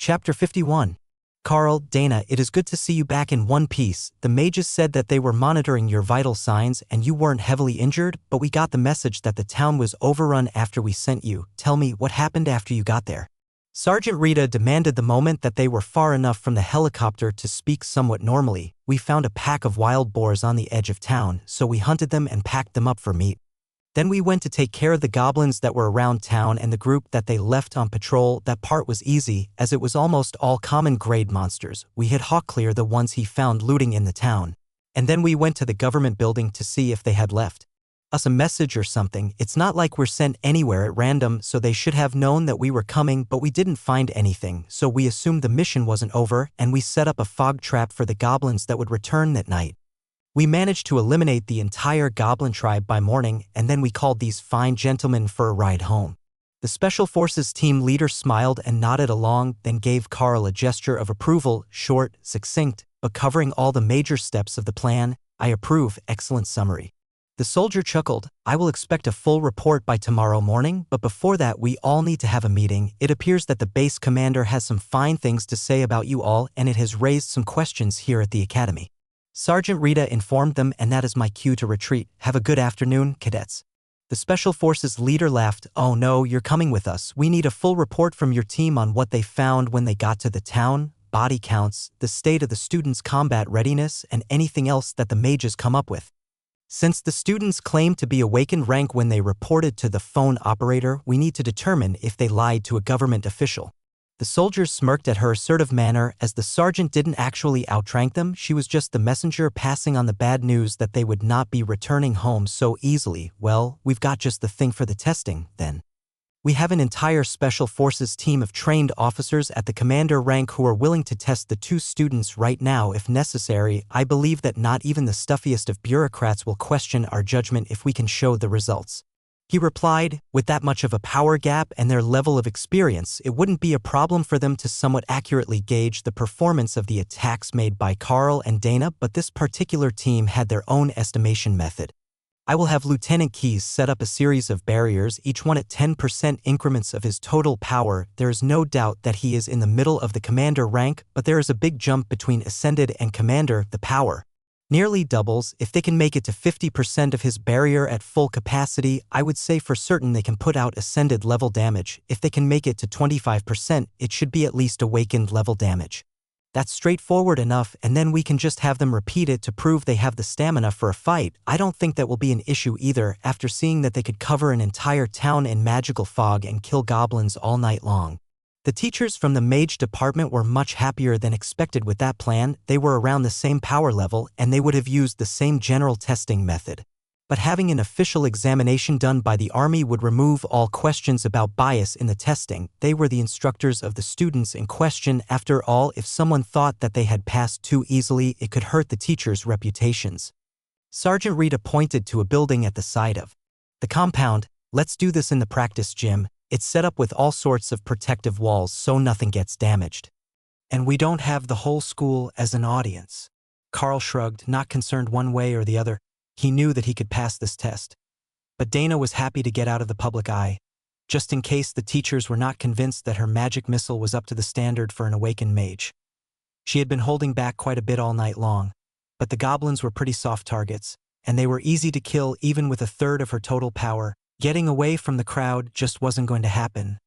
Chapter 51. Carl, Dana, it is good to see you back in one piece. The mages said that they were monitoring your vital signs and you weren't heavily injured, but we got the message that the town was overrun after we sent you. Tell me, what happened after you got there? Sergeant Rita demanded the moment that they were far enough from the helicopter to speak somewhat normally. We found a pack of wild boars on the edge of town, so we hunted them and packed them up for meat. Then we went to take care of the goblins that were around town and the group that they left on patrol. That part was easy, as it was almost all common grade monsters. We hit Hawkclear, the ones he found looting in the town. And then we went to the government building to see if they had left us a message or something. It's not like we're sent anywhere at random, so they should have known that we were coming, but we didn't find anything, so we assumed the mission wasn't over, and we set up a fog trap for the goblins that would return that night. We managed to eliminate the entire goblin tribe by morning, and then we called these fine gentlemen for a ride home. The Special Forces team leader smiled and nodded along, then gave Carl a gesture of approval, short, succinct, but covering all the major steps of the plan. I approve, excellent summary. The soldier chuckled. I will expect a full report by tomorrow morning, but before that we all need to have a meeting. It appears that the base commander has some fine things to say about you all, and it has raised some questions here at the academy. Sergeant Rita informed them, and that is my cue to retreat. Have a good afternoon, cadets. The Special Forces leader laughed. Oh no, you're coming with us. We need a full report from your team on what they found when they got to the town, body counts, the state of the students' combat readiness, and anything else that the mages come up with. Since the students claimed to be awakened rank when they reported to the phone operator, we need to determine if they lied to a government official. The soldiers smirked at her assertive manner, as the sergeant didn't actually outrank them. She was just the messenger passing on the bad news that they would not be returning home so easily. Well, we've got just the thing for the testing, then. We have an entire Special Forces team of trained officers at the commander rank who are willing to test the two students right now if necessary. I believe that not even the stuffiest of bureaucrats will question our judgment if we can show the results. He replied, with that much of a power gap and their level of experience, it wouldn't be a problem for them to somewhat accurately gauge the performance of the attacks made by Carl and Dana, but this particular team had their own estimation method. I will have Lieutenant Keyes set up a series of barriers, each one at 10% increments of his total power. There is no doubt that he is in the middle of the commander rank, but there is a big jump between Ascended and Commander. The power nearly doubles. If they can make it to 50% of his barrier at full capacity, I would say for certain they can put out Ascended level damage. If they can make it to 25%, it should be at least Awakened level damage. That's straightforward enough, and then we can just have them repeat it to prove they have the stamina for a fight. I don't think that will be an issue either, after seeing that they could cover an entire town in magical fog and kill goblins all night long. The teachers from the mage department were much happier than expected with that plan. They were around the same power level, and they would have used the same general testing method. But having an official examination done by the army would remove all questions about bias in the testing. They were the instructors of the students in question. After all, if someone thought that they had passed too easily, it could hurt the teachers' reputations. Sergeant Rita pointed to a building at the side of the compound. Let's do this in the practice gym. It's set up with all sorts of protective walls so nothing gets damaged. And we don't have the whole school as an audience. Carl shrugged, not concerned one way or the other. He knew that he could pass this test. But Dana was happy to get out of the public eye, just in case the teachers were not convinced that her magic missile was up to the standard for an awakened mage. She had been holding back quite a bit all night long, but the goblins were pretty soft targets, and they were easy to kill even with a third of her total power. Getting away from the crowd just wasn't going to happen.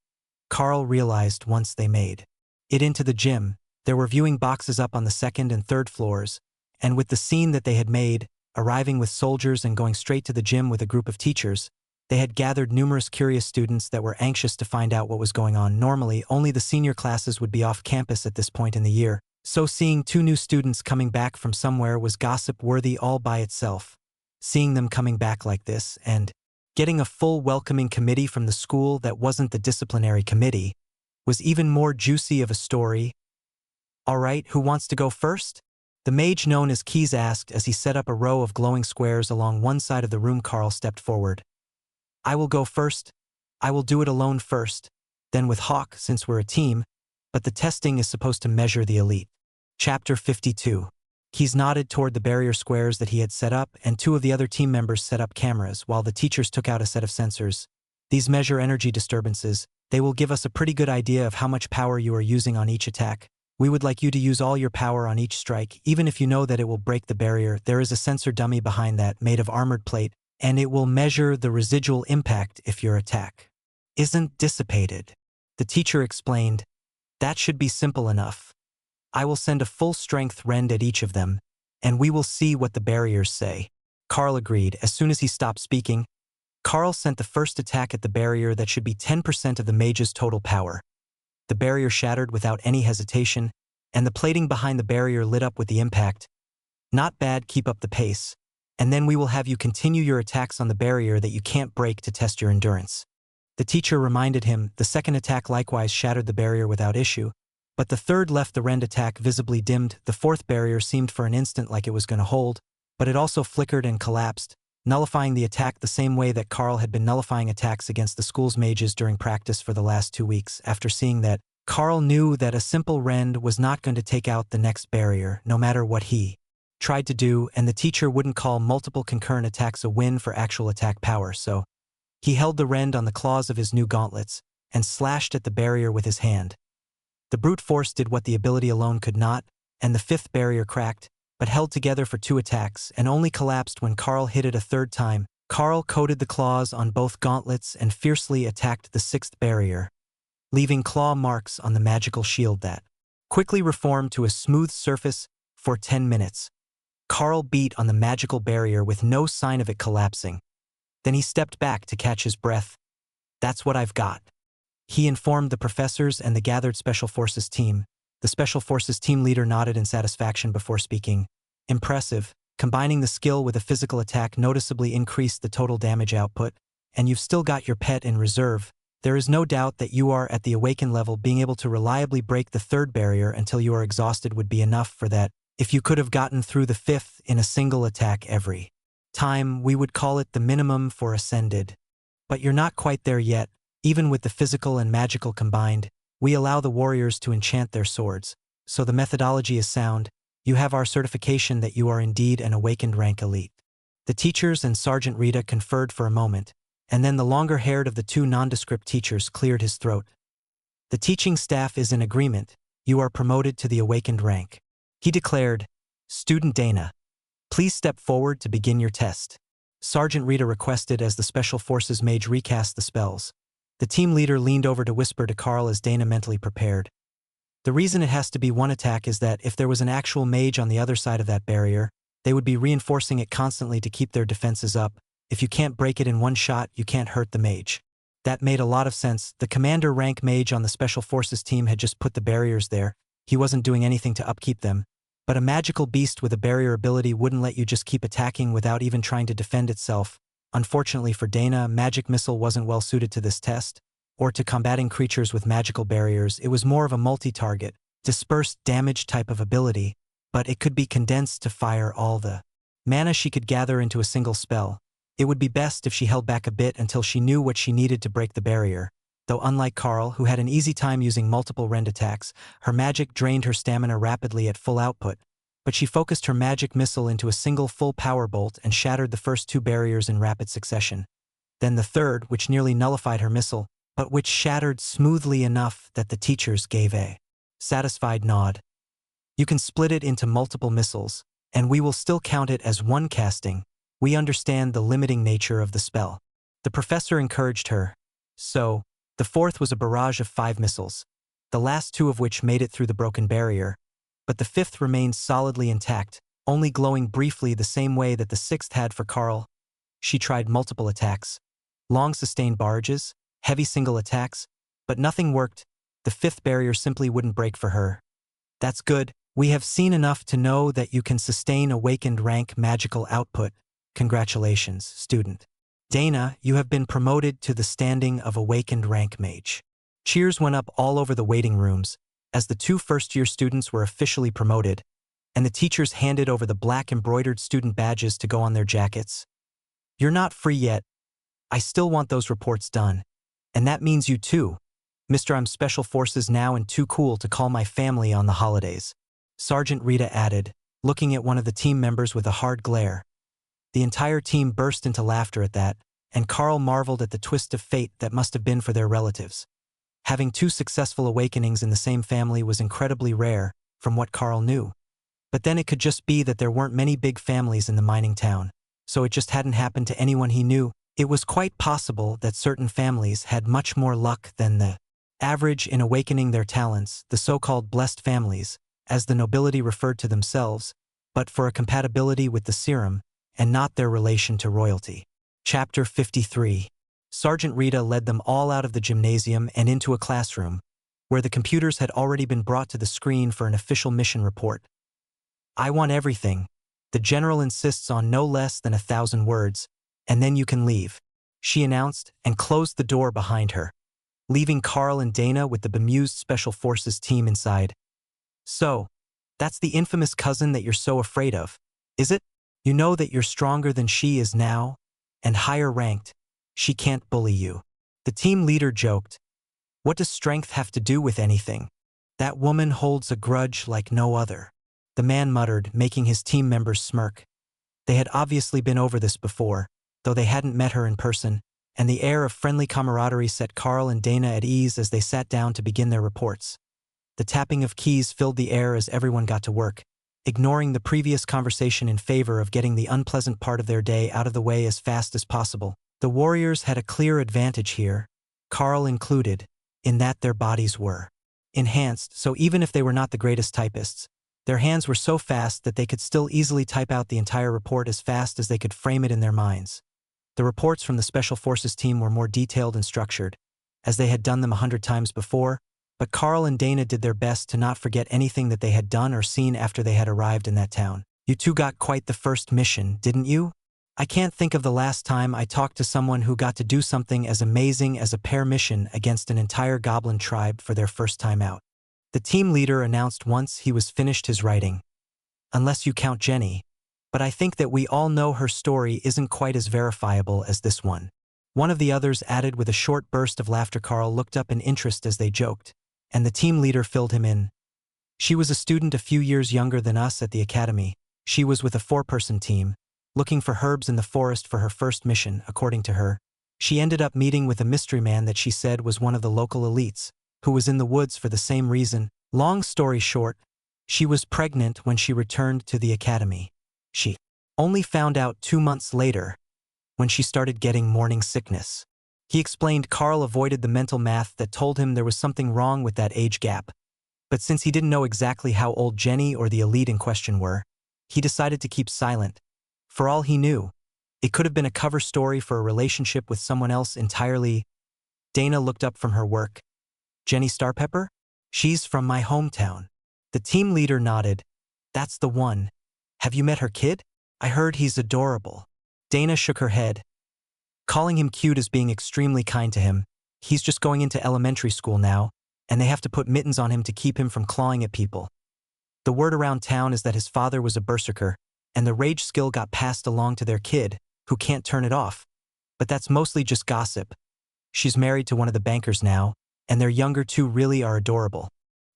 Carl realized once they made it into the gym. There were viewing boxes up on the second and third floors, and with the scene that they had made, arriving with soldiers and going straight to the gym with a group of teachers, they had gathered numerous curious students that were anxious to find out what was going on. Normally, only the senior classes would be off campus at this point in the year, so seeing two new students coming back from somewhere was gossip-worthy all by itself. Seeing them coming back like this, and getting a full welcoming committee from the school that wasn't the disciplinary committee, was even more juicy of a story. All right, who wants to go first? The mage known as Keyes asked as he set up a row of glowing squares along one side of the room. Carl stepped forward. I will go first. I will do it alone first, then with Hawk since we're a team, but the testing is supposed to measure the elite. Chapter 52. Keyes nodded toward the barrier squares that he had set up, and two of the other team members set up cameras while the teachers took out a set of sensors. These measure energy disturbances. They will give us a pretty good idea of how much power you are using on each attack. We would like you to use all your power on each strike, even if you know that it will break the barrier. There is a sensor dummy behind that, made of armored plate, and it will measure the residual impact if your attack isn't dissipated. The teacher explained, that should be simple enough. I will send a full-strength rend at each of them, and we will see what the barriers say. Carl agreed. As soon as he stopped speaking, Carl sent the first attack at the barrier that should be 10% of the mage's total power. The barrier shattered without any hesitation, and the plating behind the barrier lit up with the impact. Not bad, keep up the pace, and then we will have you continue your attacks on the barrier that you can't break to test your endurance. The teacher reminded him the second attack likewise shattered the barrier without issue, but the third left the rend attack visibly dimmed. The fourth barrier seemed for an instant like it was going to hold, but it also flickered and collapsed, nullifying the attack the same way that Carl had been nullifying attacks against the school's mages during practice for the last 2 weeks. After seeing that, Carl knew that a simple rend was not going to take out the next barrier, no matter what he tried to do, and the teacher wouldn't call multiple concurrent attacks a win for actual attack power, so he held the rend on the claws of his new gauntlets and slashed at the barrier with his hand. The brute force did what the ability alone could not, and the fifth barrier cracked, but held together for 2 attacks and only collapsed when Carl hit it a third time. Carl coated the claws on both gauntlets and fiercely attacked the 6th barrier, leaving claw marks on the magical shield that quickly reformed to a smooth surface for 10 minutes. Carl beat on the magical barrier with no sign of it collapsing. Then he stepped back to catch his breath. That's what I've got, he informed the professors and the gathered Special Forces team. The Special Forces team leader nodded in satisfaction before speaking. Impressive. Combining the skill with a physical attack noticeably increased the total damage output, and you've still got your pet in reserve. There is no doubt that you are at the awakened level. Being able to reliably break the 3rd barrier until you are exhausted would be enough for that. If you could have gotten through the 5th in a single attack every time, we would call it the minimum for ascended. But you're not quite there yet. Even with the physical and magical combined, we allow the warriors to enchant their swords, so the methodology is sound. You have our certification that you are indeed an awakened rank elite. The teachers and Sergeant Rita conferred for a moment, and then the longer-haired of the 2 nondescript teachers cleared his throat. The teaching staff is in agreement. You are promoted to the awakened rank, he declared. Student Dana, please step forward to begin your test, Sergeant Rita requested as the Special Forces mage recast the spells. The team leader leaned over to whisper to Carl as Dana mentally prepared. The reason it has to be 1 attack is that if there was an actual mage on the other side of that barrier, they would be reinforcing it constantly to keep their defenses up. If you can't break it in 1 shot, you can't hurt the mage. That made a lot of sense. The commander rank mage on the Special Forces team had just put the barriers there. He wasn't doing anything to upkeep them. But a magical beast with a barrier ability wouldn't let you just keep attacking without even trying to defend itself. Unfortunately for Dana, Magic Missile wasn't well suited to this test, or to combating creatures with magical barriers. It was more of a multi-target, dispersed damage type of ability, but it could be condensed to fire all the mana she could gather into a single spell. It would be best if she held back a bit until she knew what she needed to break the barrier. Though unlike Carl, who had an easy time using multiple rend attacks, her magic drained her stamina rapidly at full output. But she focused her magic missile into a single full power bolt and shattered the first 2 barriers in rapid succession. Then the third, which nearly nullified her missile, but which shattered smoothly enough that the teachers gave a satisfied nod. You can split it into multiple missiles, and we will still count it as 1 casting. We understand the limiting nature of the spell, the professor encouraged her. So, the 4th was a barrage of 5 missiles, the last 2 of which made it through the broken barrier, but the 5th remained solidly intact, only glowing briefly the same way that the 6th had for Carl. She tried multiple attacks, long sustained barrages, heavy single attacks, but nothing worked. The 5th barrier simply wouldn't break for her. That's good. We have seen enough to know that you can sustain awakened rank magical output. Congratulations, student Dana, you have been promoted to the standing of awakened rank mage. Cheers went up all over the waiting rooms as the 2 first-year students were officially promoted, and the teachers handed over the black embroidered student badges to go on their jackets. You're not free yet. I still want those reports done. And that means you too. Mr. I'm Special Forces now and too cool to call my family on the holidays, Sergeant Rita added, looking at one of the team members with a hard glare. The entire team burst into laughter at that, and Carl marveled at the twist of fate that must have been for their relatives. Having two successful awakenings in the same family was incredibly rare, from what Carl knew. But then it could just be that there weren't many big families in the mining town, so it just hadn't happened to anyone he knew. It was quite possible that certain families had much more luck than the average in awakening their talents, the so-called blessed families, as the nobility referred to themselves, but for a compatibility with the serum, and not their relation to royalty. Chapter 53. Sergeant Rita led them all out of the gymnasium and into a classroom, where the computers had already been brought to the screen for an official mission report. I want everything. The general insists on no less than 1,000 words, and then you can leave, she announced and closed the door behind her, leaving Carl and Dana with the bemused Special Forces team inside. So, that's the infamous cousin that you're so afraid of, is it? You know that you're stronger than she is now, and higher ranked. She can't bully you. The team leader joked. What does strength have to do with anything? That woman holds a grudge like no other. The man muttered, making his team members smirk. They had obviously been over this before, though they hadn't met her in person, and the air of friendly camaraderie set Carl and Dana at ease as they sat down to begin their reports. The tapping of keys filled the air as everyone got to work, ignoring the previous conversation in favor of getting the unpleasant part of their day out of the way as fast as possible. The warriors had a clear advantage here, Carl included, in that their bodies were enhanced, so even if they were not the greatest typists, their hands were so fast that they could still easily type out the entire report as fast as they could frame it in their minds. The reports from the Special Forces team were more detailed and structured, as they had done them 100 times before, but Carl and Dana did their best to not forget anything that they had done or seen after they had arrived in that town. You two got quite the first mission, didn't you? I can't think of the last time I talked to someone who got to do something as amazing as a pair mission against an entire goblin tribe for their first time out. The team leader announced once he was finished his writing. Unless you count Jenny. But I think that we all know her story isn't quite as verifiable as this one. One of the others added with a short burst of laughter. Carl looked up in interest as they joked, and the team leader filled him in. She was a student a few years younger than us at the academy. She was with a 4-person team, looking for herbs in the forest for her first mission, according to her. She ended up meeting with a mystery man that she said was one of the local elites, who was in the woods for the same reason. Long story short, she was pregnant when she returned to the academy. She only found out 2 months later, when she started getting morning sickness. He explained. Carl avoided the mental math that told him there was something wrong with that age gap. But since he didn't know exactly how old Jenny or the elite in question were, he decided to keep silent. For all he knew, it could have been a cover story for a relationship with someone else entirely. Dana looked up from her work. Jenny Starpepper? She's from my hometown. The team leader nodded. That's the one. Have you met her kid? I heard he's adorable. Dana shook her head. Calling him cute is being extremely kind to him. He's just going into elementary school now, and they have to put mittens on him to keep him from clawing at people. The word around town is that his father was a berserker, and the rage skill got passed along to their kid, who can't turn it off. But that's mostly just gossip. She's married to one of the bankers now, and their younger two really are adorable.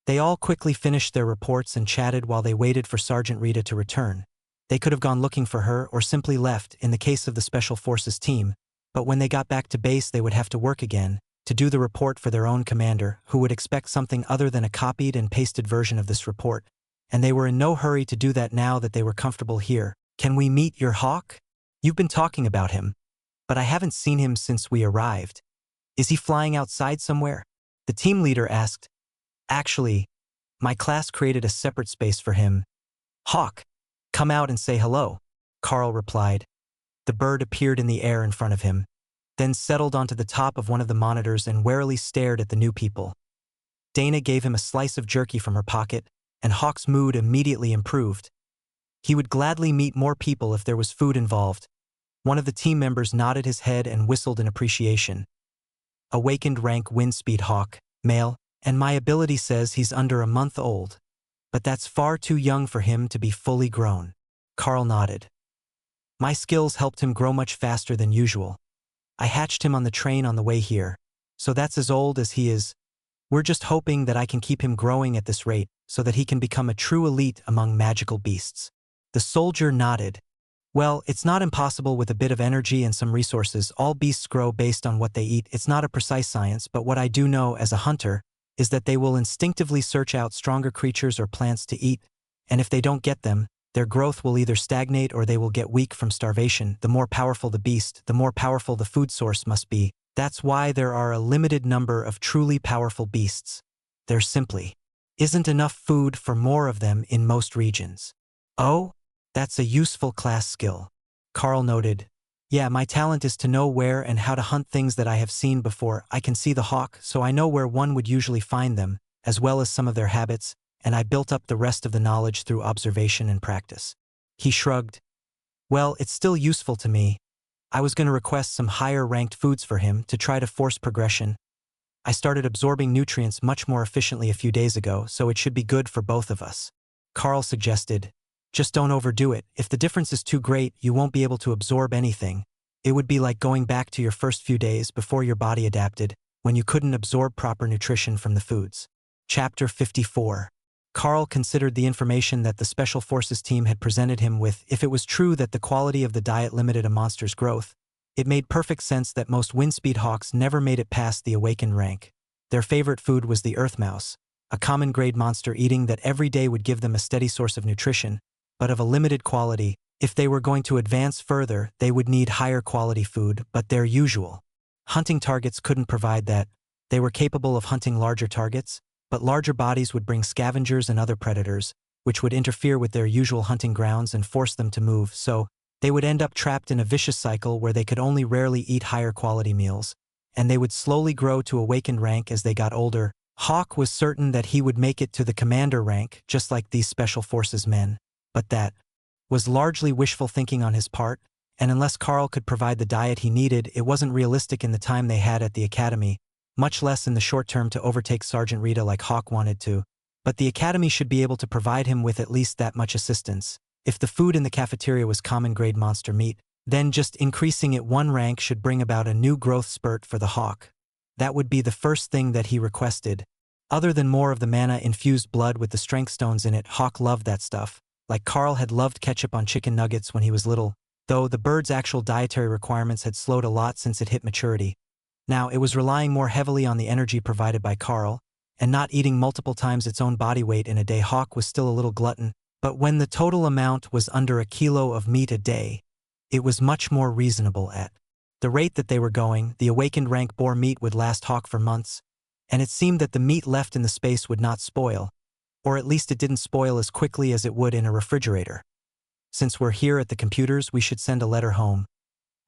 They all quickly finished their reports and chatted while they waited for Sergeant Rita to return. They could have gone looking for her or simply left in the case of the Special Forces team, but when they got back to base they would have to work again, to do the report for their own commander, who would expect something other than a copied and pasted version of this report, and they were in no hurry to do that now that they were comfortable here. Can we meet your hawk? You've been talking about him, but I haven't seen him since we arrived. Is he flying outside somewhere? The team leader asked. Actually, my class created a separate space for him. Hawk, come out and say hello, Carl replied. The bird appeared in the air in front of him, then settled onto the top of one of the monitors and warily stared at the new people. Dana gave him a slice of jerky from her pocket, and Hawk's mood immediately improved. He would gladly meet more people if there was food involved. One of the team members nodded his head and whistled in appreciation. Awakened rank windspeed hawk, male, and my ability says he's under a month old. But that's far too young for him to be fully grown. Carl nodded. My skills helped him grow much faster than usual. I hatched him on the train on the way here, so that's as old as he is. We're just hoping that I can keep him growing at this rate so that he can become a true elite among magical beasts. The soldier nodded. Well, it's not impossible with a bit of energy and some resources. All beasts grow based on what they eat. It's not a precise science, but what I do know as a hunter is that they will instinctively search out stronger creatures or plants to eat, and if they don't get them, their growth will either stagnate or they will get weak from starvation. The more powerful the beast, the more powerful the food source must be. That's why there are a limited number of truly powerful beasts. There simply isn't enough food for more of them in most regions. Oh? That's a useful class skill. Carl noted. Yeah, my talent is to know where and how to hunt things that I have seen before. I can see the hawk, so I know where one would usually find them, as well as some of their habits, and I built up the rest of the knowledge through observation and practice. He shrugged. Well, it's still useful to me. I was going to request some higher-ranked foods for him to try to force progression. I started absorbing nutrients much more efficiently a few days ago, so it should be good for both of us. Carl suggested. Just don't overdo it. If the difference is too great, you won't be able to absorb anything. It would be like going back to your first few days before your body adapted, when you couldn't absorb proper nutrition from the foods. Chapter 54. Carl considered the information that the Special Forces team had presented him with. If it was true that the quality of the diet limited a monster's growth, it made perfect sense that most windspeed hawks never made it past the awakened rank. Their favorite food was the earth mouse, a common grade monster eating that every day would give them a steady source of nutrition, but of a limited quality. If they were going to advance further, they would need higher quality food, but their usual hunting targets couldn't provide that. They were capable of hunting larger targets, but larger bodies would bring scavengers and other predators, which would interfere with their usual hunting grounds and force them to move, so they would end up trapped in a vicious cycle where they could only rarely eat higher quality meals, and they would slowly grow to awakened rank as they got older. Hawk was certain that he would make it to the commander rank, just like these Special Forces men. But that was largely wishful thinking on his part, and unless Carl could provide the diet he needed, it wasn't realistic in the time they had at the academy, much less in the short term to overtake Sergeant Rita like Hawk wanted to. But the academy should be able to provide him with at least that much assistance. If the food in the cafeteria was common grade monster meat, then just increasing it one rank should bring about a new growth spurt for the Hawk. That would be the first thing that he requested. Other than more of the mana-infused blood with the strength stones in it, Hawk loved that stuff. Like Carl had loved ketchup on chicken nuggets when he was little, though the bird's actual dietary requirements had slowed a lot since it hit maturity. Now it was relying more heavily on the energy provided by Carl, and not eating multiple times its own body weight in a day. Hawk was still a little glutton, but when the total amount was under a kilo of meat a day, it was much more reasonable. At the rate that they were going, the awakened rank boar meat would last Hawk for months, and it seemed that the meat left in the space would not spoil, or at least it didn't spoil as quickly as it would in a refrigerator. Since we're here at the computers, we should send a letter home.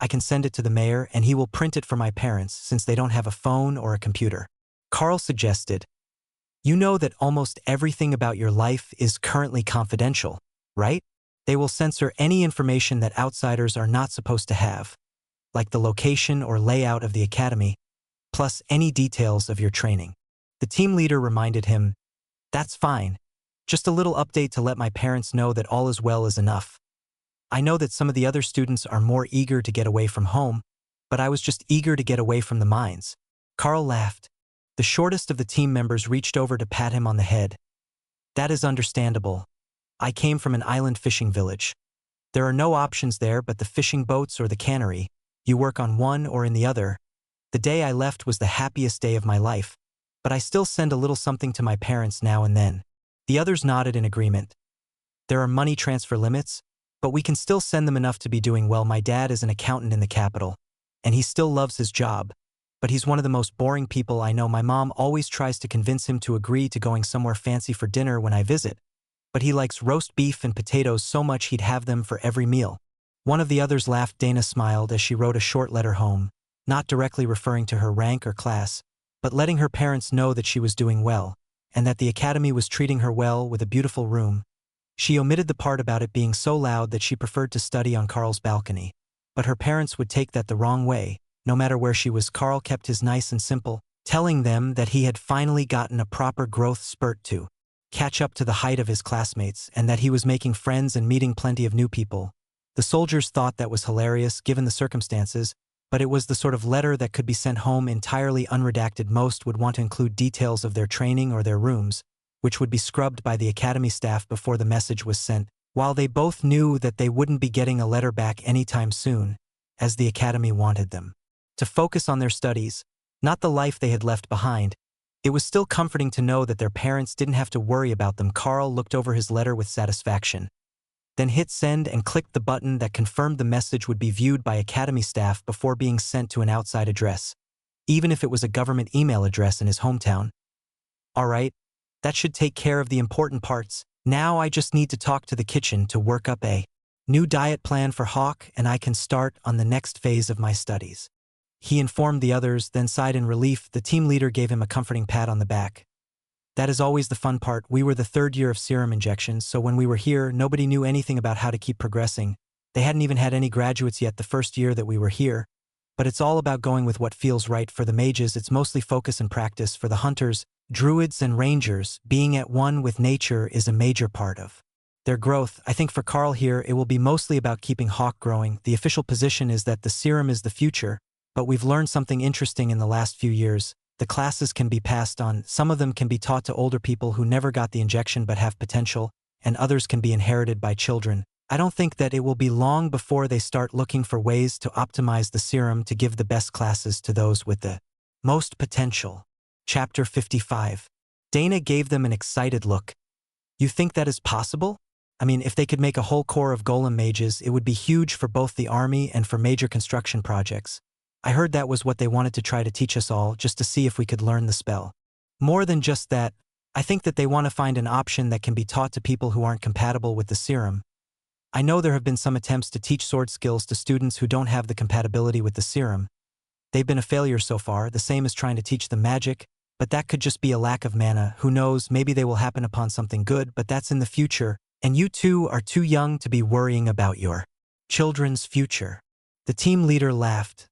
I can send it to the mayor and he will print it for my parents since they don't have a phone or a computer. Carl suggested. You know that almost everything about your life is currently confidential, right? They will censor any information that outsiders are not supposed to have, like the location or layout of the academy, plus any details of your training. The team leader reminded him, That's fine. Just a little update to let my parents know that all is well is enough. I know that some of the other students are more eager to get away from home, but I was just eager to get away from the mines. Carl laughed. The shortest of the team members reached over to pat him on the head. That is understandable. I came from an island fishing village. There are no options there but the fishing boats or the cannery. You work on one or in the other. The day I left was the happiest day of my life, but I still send a little something to my parents now and then. The others nodded in agreement. There are money transfer limits, but we can still send them enough to be doing well. My dad is an accountant in the capital, and he still loves his job, but he's one of the most boring people I know. My mom always tries to convince him to agree to going somewhere fancy for dinner when I visit, but he likes roast beef and potatoes so much he'd have them for every meal. One of the others laughed. Dana smiled as she wrote a short letter home, not directly referring to her rank or class, but letting her parents know that she was doing well, and that the academy was treating her well with a beautiful room. She omitted the part about it being so loud that she preferred to study on Carl's balcony, but her parents would take that the wrong way. No matter where she was, Carl kept his nice and simple, telling them that he had finally gotten a proper growth spurt to catch up to the height of his classmates and that he was making friends and meeting plenty of new people. The soldiers thought that was hilarious given the circumstances, but it was the sort of letter that could be sent home entirely unredacted. Most would want to include details of their training or their rooms, which would be scrubbed by the academy staff before the message was sent. while they both knew that they wouldn't be getting a letter back anytime soon, as the academy wanted them to focus on their studies, not the life they had left behind. It was still comforting to know that their parents didn't have to worry about them. Carl looked over his letter with satisfaction, then hit send and clicked the button that confirmed the message would be viewed by academy staff before being sent to an outside address, even if it was a government email address in his hometown. All right, that should take care of the important parts. Now I just need to talk to the kitchen to work up a new diet plan for Hawk, and I can start on the next phase of my studies. He informed the others, then sighed in relief. The team leader gave him a comforting pat on the back. That is always the fun part. We were the third year of serum injections, so when we were here, nobody knew anything about how to keep progressing. They hadn't even had any graduates yet the first year that we were here. But it's all about going with what feels right. For the mages, it's mostly focus and practice. For the hunters, druids, and rangers, being at one with nature is a major part of their growth. I think for Carl here, it will be mostly about keeping Hawk growing. The official position is that the serum is the future, but we've learned something interesting in the last few years. The classes can be passed on. Some of them can be taught to older people who never got the injection but have potential, and others can be inherited by children. I don't think that it will be long before they start looking for ways to optimize the serum to give the best classes to those with the most potential. Chapter 55. Dana gave them an excited look. You think that is possible? I mean, if they could make a whole corps of golem mages, it would be huge for both the army and for major construction projects. I heard that was what they wanted to try to teach us all, just to see if we could learn the spell. More than just that, I think that they want to find an option that can be taught to people who aren't compatible with the serum. I know there have been some attempts to teach sword skills to students who don't have the compatibility with the serum. They've been a failure so far, the same as trying to teach them magic, but that could just be a lack of mana. Who knows, maybe they will happen upon something good, but that's in the future, and you two are too young to be worrying about your children's future. The team leader laughed.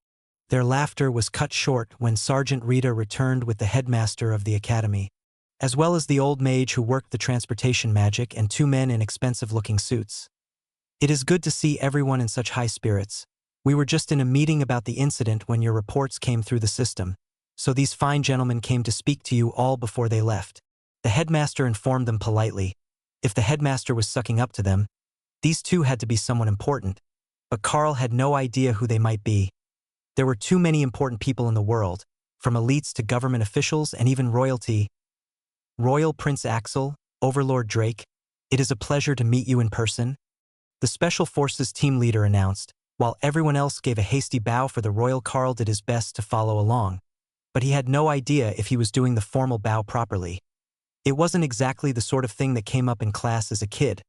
Their laughter was cut short when Sergeant Rita returned with the headmaster of the academy, as well as the old mage who worked the transportation magic and two men in expensive-looking suits. It is good to see everyone in such high spirits. We were just in a meeting about the incident when your reports came through the system, so these fine gentlemen came to speak to you all before they left. The headmaster informed them politely. If the headmaster was sucking up to them, these two had to be someone important, but Carl had no idea who they might be. There were too many important people in the world, from elites to government officials and even royalty. Royal Prince Axel, Overlord Drake, it is a pleasure to meet you in person, the Special Forces team leader announced, while everyone else gave a hasty bow for the royal. Carl did his best to follow along, but he had no idea if he was doing the formal bow properly. It wasn't exactly the sort of thing that came up in class as a kid.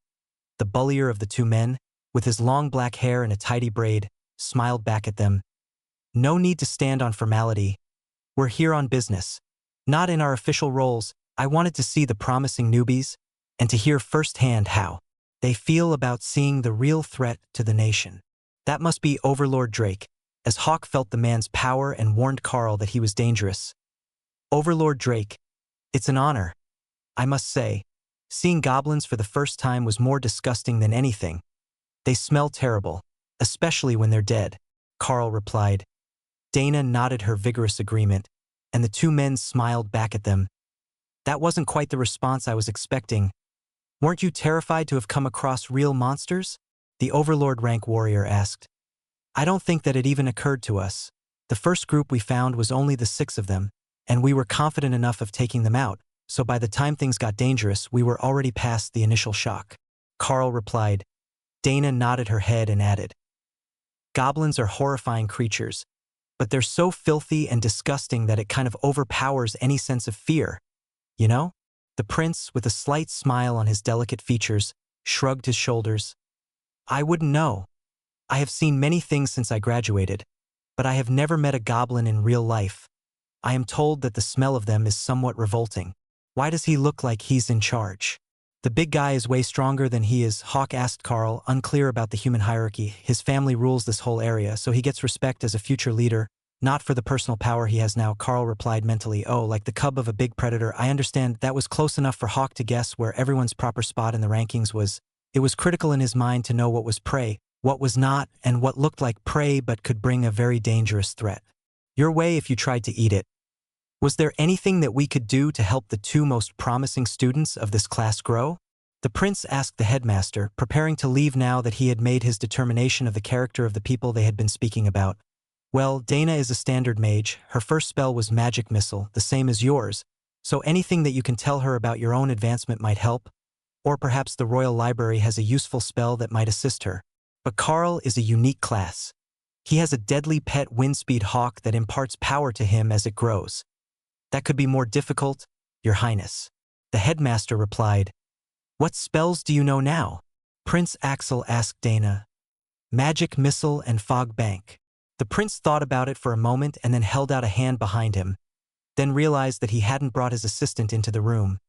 The bullier of the two men, with his long black hair and a tidy braid, smiled back at them. No need to stand on formality. We're here on business. Not in our official roles. I wanted to see the promising newbies and to hear firsthand how they feel about seeing the real threat to the nation. That must be Overlord Drake, as Hawk felt the man's power and warned Carl that he was dangerous. Overlord Drake, it's an honor. I must say, seeing goblins for the first time was more disgusting than anything. They smell terrible, especially when they're dead, Carl replied. Dana nodded her vigorous agreement, and the two men smiled back at them. That wasn't quite the response I was expecting. Weren't you terrified to have come across real monsters? The Overlord rank warrior asked. I don't think that it even occurred to us. The first group we found was only the 6 of them, and we were confident enough of taking them out, so by the time things got dangerous, we were already past the initial shock. Carl replied. Dana nodded her head and added. Goblins are horrifying creatures, but they're so filthy and disgusting that it kind of overpowers any sense of fear. You know? The prince, with a slight smile on his delicate features, shrugged his shoulders. I wouldn't know. I have seen many things since I graduated, but I have never met a goblin in real life. I am told that the smell of them is somewhat revolting. Why does he look like he's in charge? The big guy is way stronger than he is, Hawk asked Carl, unclear about the human hierarchy. His family rules this whole area, so he gets respect as a future leader, not for the personal power he has now. Carl replied mentally, oh, like the cub of a big predator. I understand. That was close enough for Hawk to guess where everyone's proper spot in the rankings was. It was critical in his mind to know what was prey, what was not, and what looked like prey but could bring a very dangerous threat. Your way if you tried to eat it. Was there anything that we could do to help the 2 most promising students of this class grow? The prince asked the headmaster, preparing to leave now that he had made his determination of the character of the people they had been speaking about. Well, Dana is a standard mage. Her first spell was Magic Missile, the same as yours. So anything that you can tell her about your own advancement might help. Or perhaps the Royal Library has a useful spell that might assist her. But Carl is a unique class. He has a deadly pet windspeed hawk that imparts power to him as it grows. That could be more difficult, Your Highness. The headmaster replied. What spells do you know now? Prince Axel asked Dana. Magic Missile and Fog Bank. The prince thought about it for a moment and then held out a hand behind him, then realized that he hadn't brought his assistant into the room.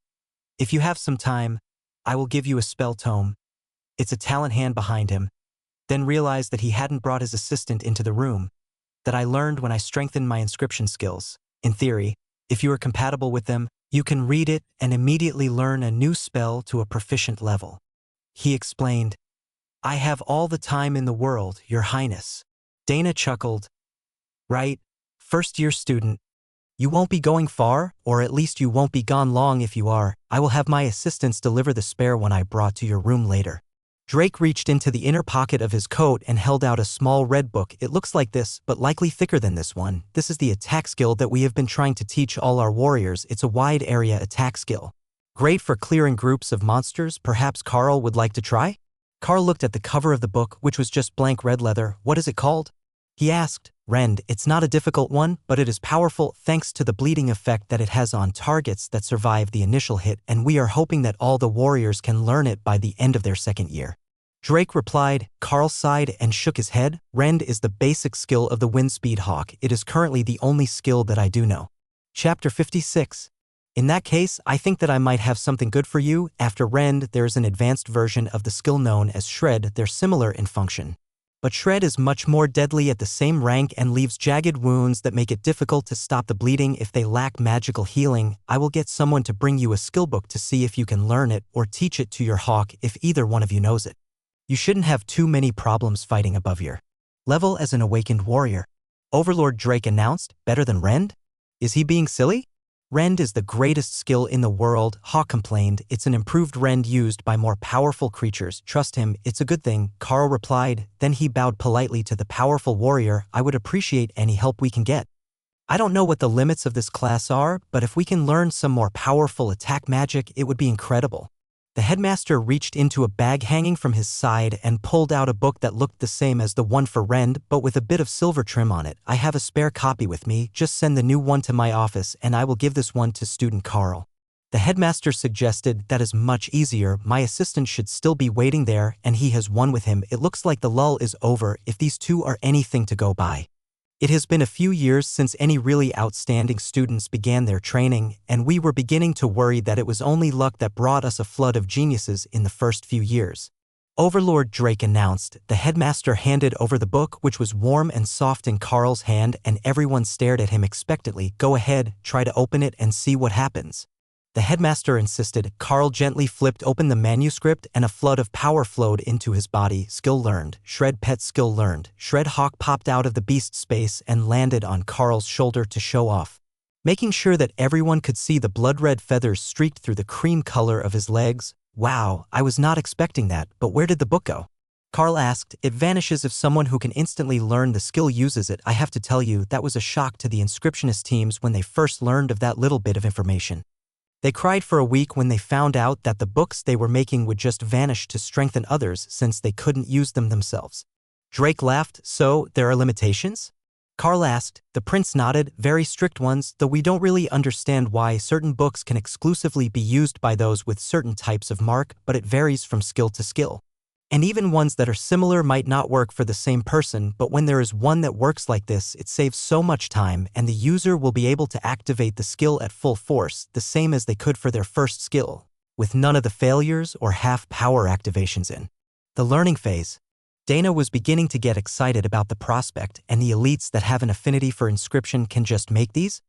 If you have some time, I will give you a spell tome. It's a talent hand behind him, then realized that he hadn't brought his assistant into the room, that I learned when I strengthened my inscription skills. In theory, if you are compatible with them, you can read it and immediately learn a new spell to a proficient level. He explained, I have all the time in the world, Your Highness. Dana chuckled. Right, first-year student. You won't be going far, or at least you won't be gone long if you are. I will have my assistants deliver the spare one I brought to your room later. Drake reached into the inner pocket of his coat and held out a small red book. It looks like this, but likely thicker than this one. This is the attack skill that we have been trying to teach all our warriors. It's a wide area attack skill. Great for clearing groups of monsters. Perhaps Carl would like to try? Carl looked at the cover of the book, which was just blank red leather. What is it called? He asked. Rend. It's not a difficult one, but it is powerful thanks to the bleeding effect that it has on targets that survive the initial hit, and we are hoping that all the warriors can learn it by the end of their second year. Drake replied. Carl sighed and shook his head. Rend is the basic skill of the Windspeed Hawk. It is currently the only skill that I do know. Chapter 56. In that case, I think that I might have something good for you. After Rend, there is an advanced version of the skill known as Shred. They're similar in function. But Shred is much more deadly at the same rank and leaves jagged wounds that make it difficult to stop the bleeding if they lack magical healing. I will get someone to bring you a skill book to see if you can learn it or teach it to your hawk if either one of you knows it. You shouldn't have too many problems fighting above your level as an awakened warrior. Overlord Drake announced. Better than Rend? Is he being silly? Rend is the greatest skill in the world, Hawk complained. It's an improved Rend used by more powerful creatures. Trust him, it's a good thing, Carl replied. Then he bowed politely to the powerful warrior. I would appreciate any help we can get. I don't know what the limits of this class are, but if we can learn some more powerful attack magic, it would be incredible. The headmaster reached into a bag hanging from his side and pulled out a book that looked the same as the one for Rend, but with a bit of silver trim on it. I have a spare copy with me. Just send the new one to my office and I will give this one to student Carl. The headmaster suggested. That is much easier. My assistant should still be waiting there and he has one with him. It looks like the lull is over if these two are anything to go by. It has been a few years since any really outstanding students began their training, and we were beginning to worry that it was only luck that brought us a flood of geniuses in the first few years. Overlord Drake announced. The headmaster handed over the book, which was warm and soft in Carl's hand, and everyone stared at him expectantly. Go ahead, try to open it and see what happens. The headmaster insisted. Carl gently flipped open the manuscript and a flood of power flowed into his body. Skill learned. Shred pet skill learned. Shred Hawk popped out of the beast space and landed on Carl's shoulder to show off. Making sure that everyone could see the blood-red feathers streaked through the cream color of his legs. Wow, I was not expecting that, but where did the book go? Carl asked. It vanishes if someone who can instantly learn the skill uses it. I have to tell you, that was a shock to the inscriptionist teams when they first learned of that little bit of information. They cried for a week when they found out that the books they were making would just vanish to strengthen others since they couldn't use them themselves. Drake laughed. So, there are limitations? Carl asked. The prince nodded. Very strict ones, though we don't really understand why certain books can exclusively be used by those with certain types of mark, but it varies from skill to skill. And even ones that are similar might not work for the same person, but when there is one that works like this, it saves so much time and the user will be able to activate the skill at full force, the same as they could for their first skill, with none of the failures or half-power activations in the learning phase. Dana was beginning to get excited about the prospect, and the elites that have an affinity for inscription can just make these?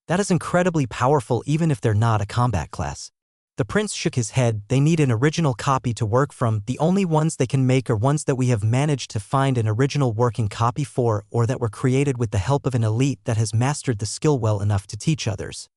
That is incredibly powerful even if they're not a combat class. The prince shook his head. They need an original copy to work from. The only ones they can make are ones that we have managed to find an original working copy for or that were created with the help of an elite that has mastered the skill well enough to teach others.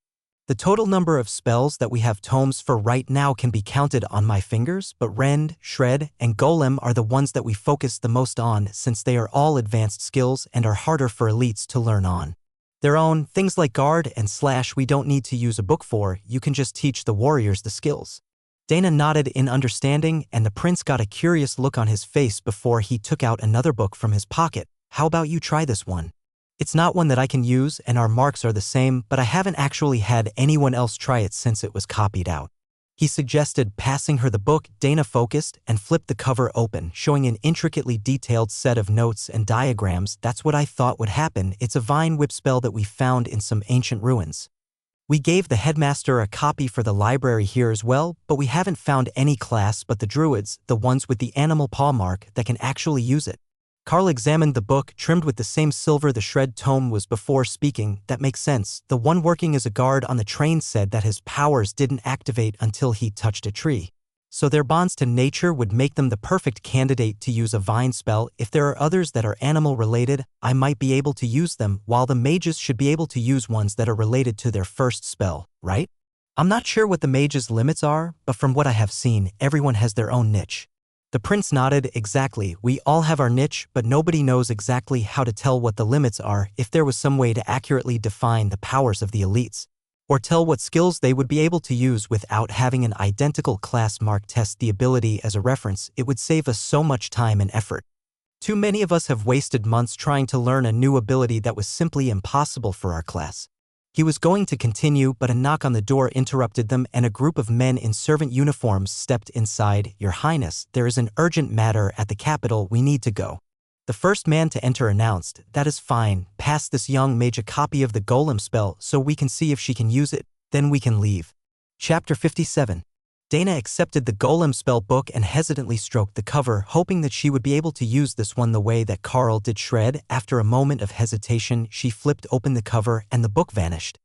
The total number of spells that we have tomes for right now can be counted on my fingers, but Rend, Shred, and Golem are the ones that we focus the most on since they are all advanced skills and are harder for elites to learn on. Their own, things like Guard and Slash we don't need to use a book for, you can just teach the warriors the skills. Dana nodded in understanding, and the prince got a curious look on his face before he took out another book from his pocket. How about you try this one? It's not one that I can use, and our marks are the same, but I haven't actually had anyone else try it since it was copied out. He suggested, passing her the book. Dana focused and flipped the cover open, showing an intricately detailed set of notes and diagrams. That's what I thought would happen. It's a vine whip spell that we found in some ancient ruins. We gave the headmaster a copy for the library here as well, but we haven't found any class but the druids, the ones with the animal paw mark, that can actually use it. Carl examined the book, trimmed with the same silver the shred tome was before speaking. That makes sense. The one working as a guard on the train said that his powers didn't activate until he touched a tree. So their bonds to nature would make them the perfect candidate to use a vine spell. If there are others that are animal-related, I might be able to use them, while the mages should be able to use ones that are related to their first spell, right? I'm not sure what the mages' limits are, but from what I have seen, everyone has their own niche. The prince nodded. Exactly, we all have our niche, but nobody knows exactly how to tell what the limits are. If there was some way to accurately define the powers of the elites, or tell what skills they would be able to use without having an identical class mark test the ability as a reference, it would save us so much time and effort. Too many of us have wasted months trying to learn a new ability that was simply impossible for our class. He was going to continue, but a knock on the door interrupted them, and a group of men in servant uniforms stepped inside. Your Highness, there is an urgent matter at the capital. We need to go. The first man to enter announced. That is fine. Pass this young mage a copy of the Golem spell so we can see if she can use it, then we can leave. Chapter 57. Dana accepted the Golem spell book and hesitantly stroked the cover, hoping that she would be able to use this one the way that Carl did Shred. After a moment of hesitation, she flipped open the cover and the book vanished.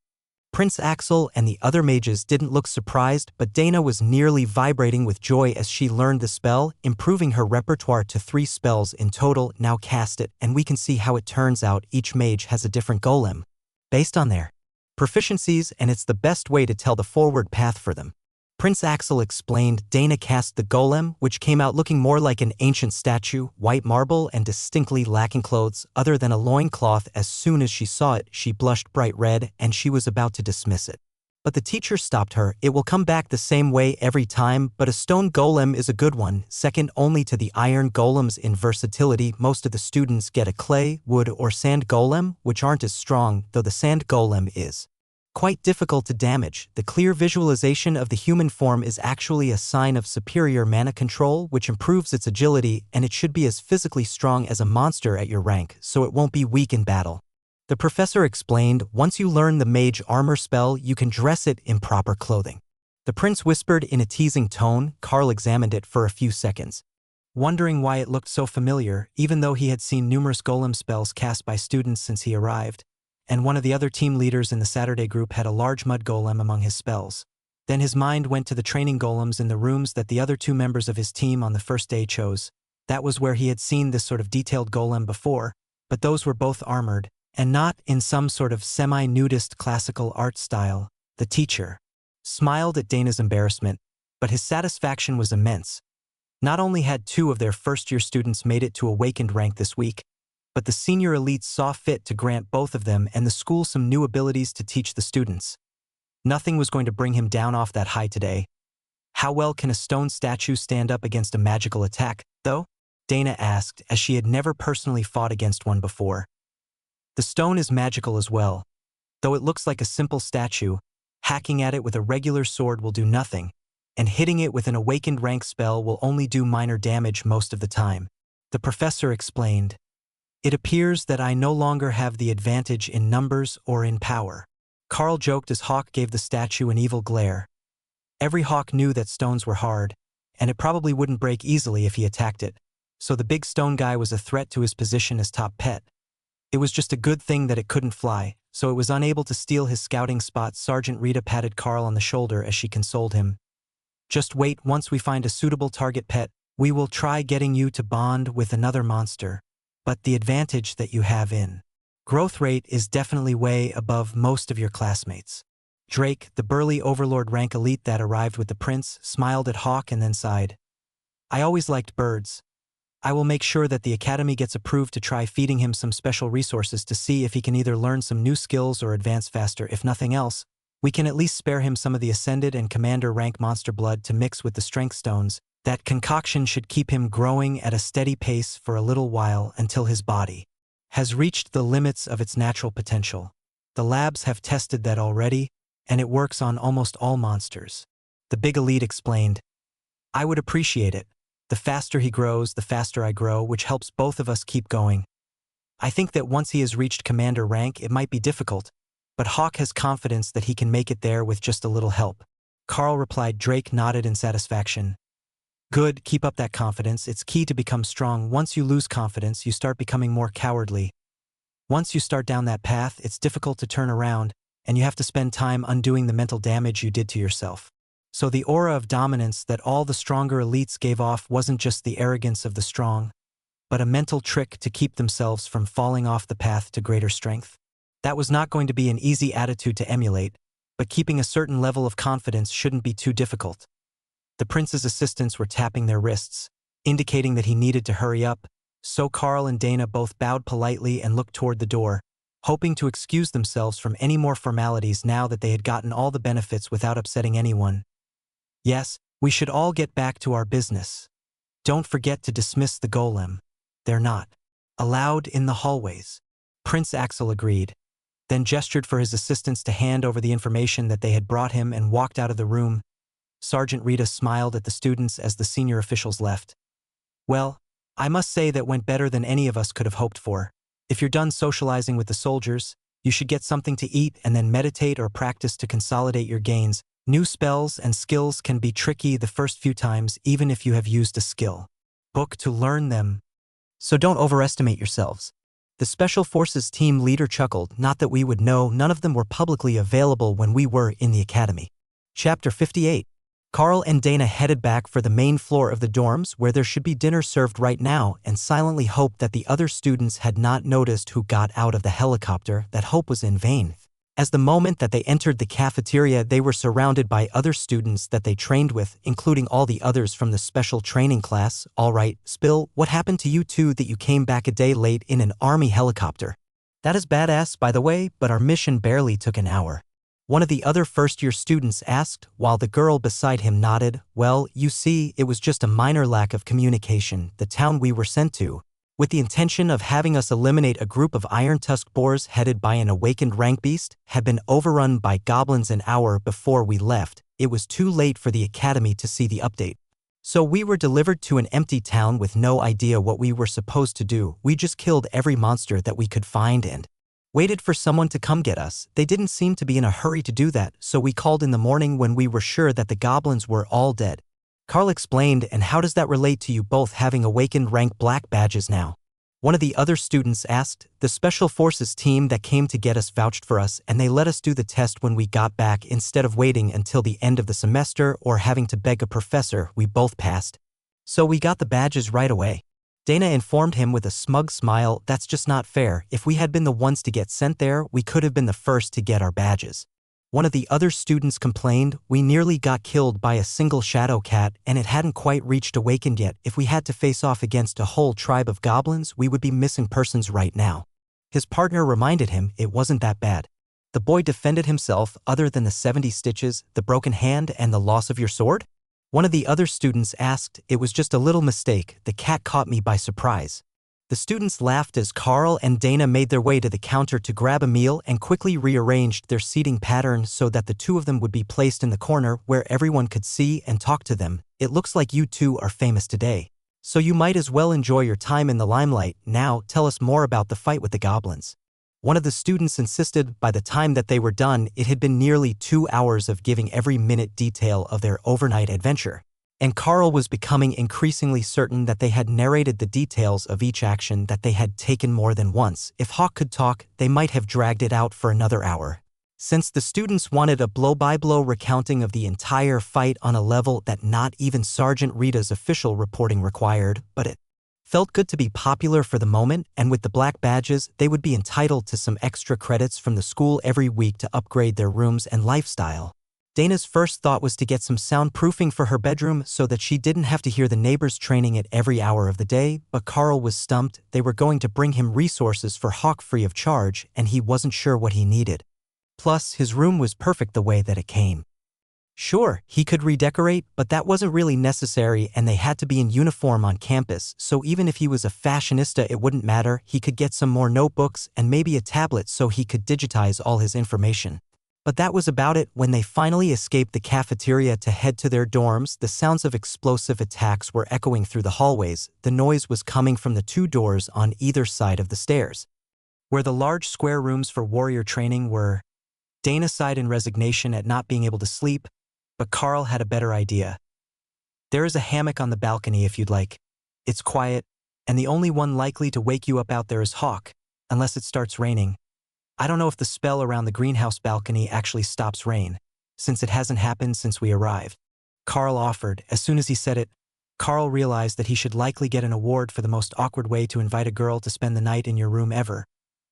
Prince Axel and the other mages didn't look surprised, but Dana was nearly vibrating with joy as she learned the spell, improving her repertoire to 3 spells in total. Now cast it, and we can see how it turns out. Each mage has a different golem, based on their proficiencies, and it's the best way to tell the forward path for them. Prince Axel explained. Dana cast the golem, which came out looking more like an ancient statue, white marble and distinctly lacking clothes other than a loincloth. As soon as she saw it, she blushed bright red, and she was about to dismiss it. But the teacher stopped her. It will come back the same way every time, but a stone golem is a good one, second only to the iron golems in versatility. Most of the students get a clay, wood, or sand golem, which aren't as strong, though the sand golem is quite difficult to damage. The clear visualization of the human form is actually a sign of superior mana control, which improves its agility, and it should be as physically strong as a monster at your rank, so it won't be weak in battle. The professor explained. Once you learn the mage armor spell, you can dress it in proper clothing. The prince whispered in a teasing tone. Carl examined it for a few seconds, wondering why it looked so familiar, even though he had seen numerous golem spells cast by students since he arrived. And one of the other team leaders in the Saturday group had a large mud golem among his spells. Then his mind went to the training golems in the rooms that the other 2 members of his team on the first day chose. That was where he had seen this sort of detailed golem before, but those were both armored, and not in some sort of semi-nudist classical art style. The teacher smiled at Dana's embarrassment, but his satisfaction was immense. Not only had 2 of their first-year students made it to awakened rank this week, but the senior elites saw fit to grant both of them and the school some new abilities to teach the students. Nothing was going to bring him down off that high today. How well can a stone statue stand up against a magical attack, though? Dana asked, as she had never personally fought against one before. The stone is magical as well. Though it looks like a simple statue, hacking at it with a regular sword will do nothing, and hitting it with an awakened rank spell will only do minor damage most of the time. The professor explained. It appears that I no longer have the advantage in numbers or in power. Carl joked as Hawk gave the statue an evil glare. Every Hawk knew that stones were hard, and it probably wouldn't break easily if he attacked it, so the big stone guy was a threat to his position as top pet. It was just a good thing that it couldn't fly, so it was unable to steal his scouting spot. Sergeant Rita patted Carl on the shoulder as she consoled him. Just wait, once we find a suitable target pet, we will try getting you to bond with another monster. But the advantage that you have in growth rate is definitely way above most of your classmates. Drake, the burly overlord rank elite that arrived with the prince, smiled at Hawk and then sighed. I always liked birds. I will make sure that the academy gets approved to try feeding him some special resources to see if he can either learn some new skills or advance faster. If nothing else, we can at least spare him some of the ascended and commander rank monster blood to mix with the strength stones. That concoction should keep him growing at a steady pace for a little while until his body has reached the limits of its natural potential. The labs have tested that already, and it works on almost all monsters. The big elite explained. I would appreciate it. The faster he grows, the faster I grow, which helps both of us keep going. I think that once he has reached commander rank, it might be difficult, but Hawk has confidence that he can make it there with just a little help. Carl replied. Drake nodded in satisfaction. Good, keep up that confidence. It's key to become strong. Once you lose confidence, you start becoming more cowardly. Once you start down that path, it's difficult to turn around, and you have to spend time undoing the mental damage you did to yourself. So the aura of dominance that all the stronger elites gave off wasn't just the arrogance of the strong, but a mental trick to keep themselves from falling off the path to greater strength. That was not going to be an easy attitude to emulate, but keeping a certain level of confidence shouldn't be too difficult. The prince's assistants were tapping their wrists, indicating that he needed to hurry up, so Carl and Dana both bowed politely and looked toward the door, hoping to excuse themselves from any more formalities now that they had gotten all the benefits without upsetting anyone. Yes, we should all get back to our business. Don't forget to dismiss the golem. They're not allowed in the hallways. Prince Axel agreed, then gestured for his assistants to hand over the information that they had brought him and walked out of the room. Sergeant Rita smiled at the students as the senior officials left. Well, I must say that went better than any of us could have hoped for. If you're done socializing with the soldiers, you should get something to eat and then meditate or practice to consolidate your gains. New spells and skills can be tricky the first few times even if you have used a skill book to learn them. So don't overestimate yourselves. The Special Forces team leader chuckled. Not that we would know, none of them were publicly available when we were in the academy. Chapter 58. Carl and Dana headed back for the main floor of the dorms where there should be dinner served right now and silently hoped that the other students had not noticed who got out of the helicopter. That hope was in vain. As the moment that they entered the cafeteria, they were surrounded by other students that they trained with, including all the others from the special training class. All right, Spill, what happened to you two that you came back a day late in an army helicopter? That is badass, by the way, but our mission barely took an hour. One of the other first-year students asked, while the girl beside him nodded. Well, you see, it was just a minor lack of communication. The town we were sent to, with the intention of having us eliminate a group of iron-tusked boars headed by an awakened rank beast, had been overrun by goblins an hour before we left. It was too late for the academy to see the update. So we were delivered to an empty town with no idea what we were supposed to do. We just killed every monster that we could find and waited for someone to come get us. They didn't seem to be in a hurry to do that, so we called in the morning when we were sure that the goblins were all dead. Carl explained. And how does that relate to you both having awakened rank black badges now? One of the other students asked. The Special Forces team that came to get us vouched for us, and they let us do the test when we got back instead of waiting until the end of the semester or having to beg a professor. We both passed. So we got the badges right away. Dana informed him with a smug smile. That's just not fair. If we had been the ones to get sent there, we could have been the first to get our badges. One of the other students complained. We nearly got killed by a single shadow cat, and it hadn't quite reached awakened yet. If we had to face off against a whole tribe of goblins, we would be missing persons right now. His partner reminded him it wasn't that bad. The boy defended himself. Other than the 70 stitches, the broken hand, and the loss of your sword? One of the other students asked. It was just a little mistake. The cat caught me by surprise. The students laughed as Carl and Dana made their way to the counter to grab a meal and quickly rearranged their seating pattern so that the two of them would be placed in the corner where everyone could see and talk to them. It looks like you two are famous today, so you might as well enjoy your time in the limelight. Now, tell us more about the fight with the goblins. One of the students insisted. By the time that they were done, it had been nearly 2 hours of giving every minute detail of their overnight adventure. And Carl was becoming increasingly certain that they had narrated the details of each action that they had taken more than once. If Hawk could talk, they might have dragged it out for another hour. Since the students wanted a blow-by-blow recounting of the entire fight on a level that not even Sergeant Rita's official reporting required, but it Felt good to be popular for the moment, and with the black badges, they would be entitled to some extra credits from the school every week to upgrade their rooms and lifestyle. Dana's first thought was to get some soundproofing for her bedroom so that she didn't have to hear the neighbors training at every hour of the day, but Carl was stumped. They were going to bring him resources for Hawk free of charge, and he wasn't sure what he needed. Plus, his room was perfect the way that it came. Sure, he could redecorate, but that wasn't really necessary, and they had to be in uniform on campus, so even if he was a fashionista it wouldn't matter. He could get some more notebooks and maybe a tablet so he could digitize all his information. But that was about it. When they finally escaped the cafeteria to head to their dorms, the sounds of explosive attacks were echoing through the hallways. The noise was coming from the 2 doors on either side of the stairs, where the large square rooms for warrior training were. Dana sighed in resignation at not being able to sleep, but Carl had a better idea. There is a hammock on the balcony if you'd like. It's quiet, and the only one likely to wake you up out there is Hawk, unless it starts raining. I don't know if the spell around the greenhouse balcony actually stops rain, since it hasn't happened since we arrived. Carl offered. As soon as he said it, Carl realized that he should likely get an award for the most awkward way to invite a girl to spend the night in your room ever.